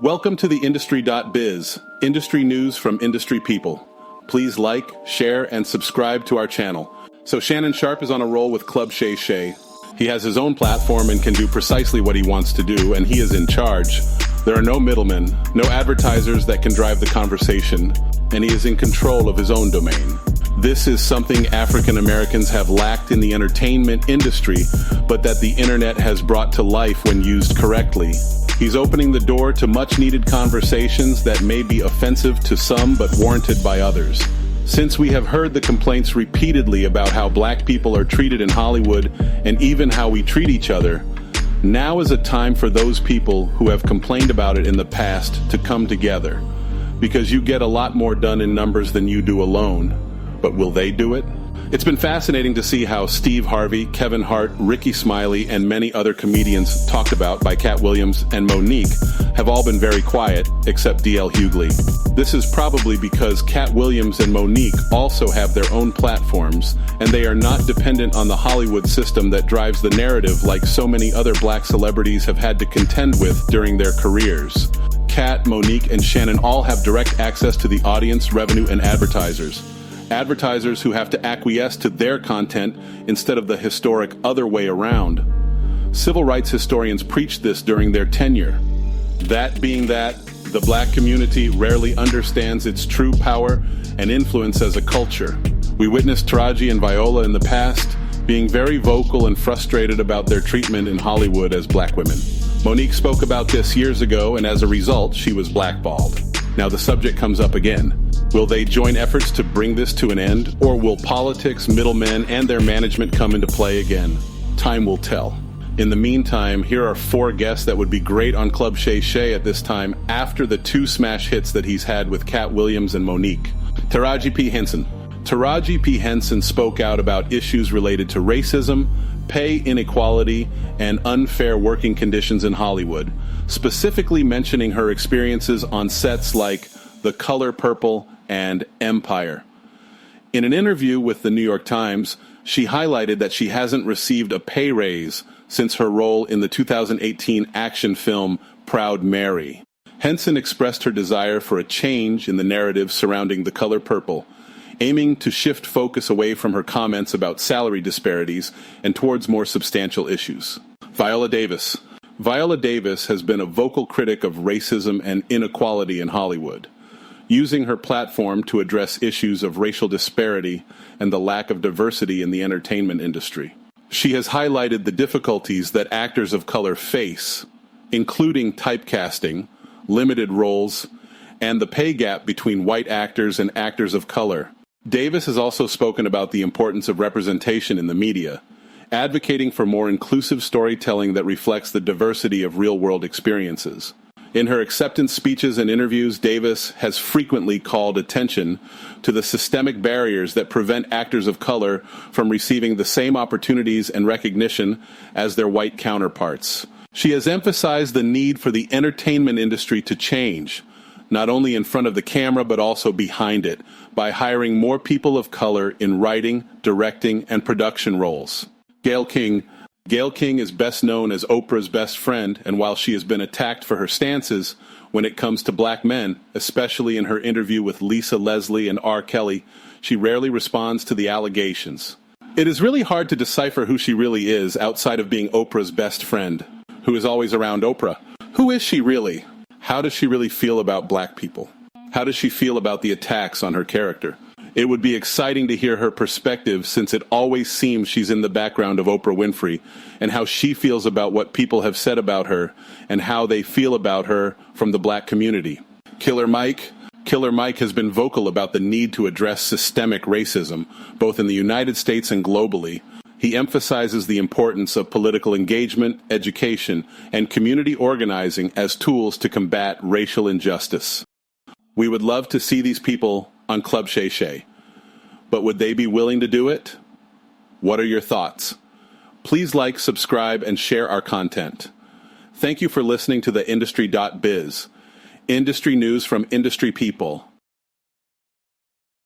Welcome to the Industry.biz, industry news from industry people. Please like, share, and subscribe to our channel. So Shannon Sharpe is on a roll with Club Shay Shay. He has his own platform and can do precisely what he wants to do, and he is in charge. There are no middlemen, no advertisers that can drive the conversation, and he is in control of his own domain. This is something African Americans have lacked in the entertainment industry, but that the internet has brought to life when used correctly. He's opening the door to much-needed conversations that may be offensive to some but warranted by others. Since we have heard the complaints repeatedly about how black people are treated in Hollywood and even how we treat each other, now is a time for those people who have complained about it in the past to come together. Because you get a lot more done in numbers than you do alone. But will they do it? It's been fascinating to see how Steve Harvey, Kevin Hart, Ricky Smiley, and many other comedians talked about by Katt Williams and Monique have all been very quiet, except D.L. Hughley. This is probably because Katt Williams and Monique also have their own platforms, and they are not dependent on the Hollywood system that drives the narrative like so many other black celebrities have had to contend with during their careers. Katt, Monique, and Shannon all have direct access to the audience, revenue, and advertisers. Advertisers who have to acquiesce to their content instead of the historic other way around. Civil rights historians preached this during their tenure. That being that, the black community rarely understands its true power and influence as a culture. We witnessed Taraji and Viola in the past being very vocal and frustrated about their treatment in Hollywood as black women. Monique spoke about this years ago, and as a result, she was blackballed. Now the subject comes up again. Will they join efforts to bring this to an end, or will politics, middlemen, and their management come into play again? Time will tell. In the meantime, here are 4 guests that would be great on Club Shay Shay at this time after the 2 smash hits that he's had with Katt Williams and Monique. Taraji P. Henson. Taraji P. Henson spoke out about issues related to racism, pay inequality, and unfair working conditions in Hollywood, specifically mentioning her experiences on sets like The Color Purple and Empire. In an interview with the New York Times, she highlighted that she hasn't received a pay raise since her role in the 2018 action film Proud Mary. Henson expressed her desire for a change in the narrative surrounding The Color Purple, aiming to shift focus away from her comments about salary disparities and towards more substantial issues. Viola Davis. Viola Davis has been a vocal critic of racism and inequality in Hollywood, using her platform to address issues of racial disparity and the lack of diversity in the entertainment industry. She has highlighted the difficulties that actors of color face, including typecasting, limited roles, and the pay gap between white actors and actors of color. Davis has also spoken about the importance of representation in the media, advocating for more inclusive storytelling that reflects the diversity of real-world experiences. In her acceptance speeches and interviews, Davis has frequently called attention to the systemic barriers that prevent actors of color from receiving the same opportunities and recognition as their white counterparts. She has emphasized the need for the entertainment industry to change, not only in front of the camera but also behind it, by hiring more people of color in writing, directing, and production roles. Gayle King. Gayle King is best known as Oprah's best friend, and while she has been attacked for her stances when it comes to black men, especially in her interview with Lisa Leslie and R. Kelly, she rarely responds to the allegations. It is really hard to decipher who she really is outside of being Oprah's best friend, who is always around Oprah. Who is she really? How does she really feel about black people? How does she feel about the attacks on her character? It would be exciting to hear her perspective, since it always seems she's in the background of Oprah Winfrey, and how she feels about what people have said about her and how they feel about her from the black community. Killer Mike. Killer Mike has been vocal about the need to address systemic racism, both in the United States and globally. He emphasizes the importance of political engagement, education, and community organizing as tools to combat racial injustice. We would love to see these people on Club Shay Shay, but would they be willing to do it? What are your thoughts? Please like, subscribe, and share our content. Thank you for listening to the Industry.biz, industry news from industry people.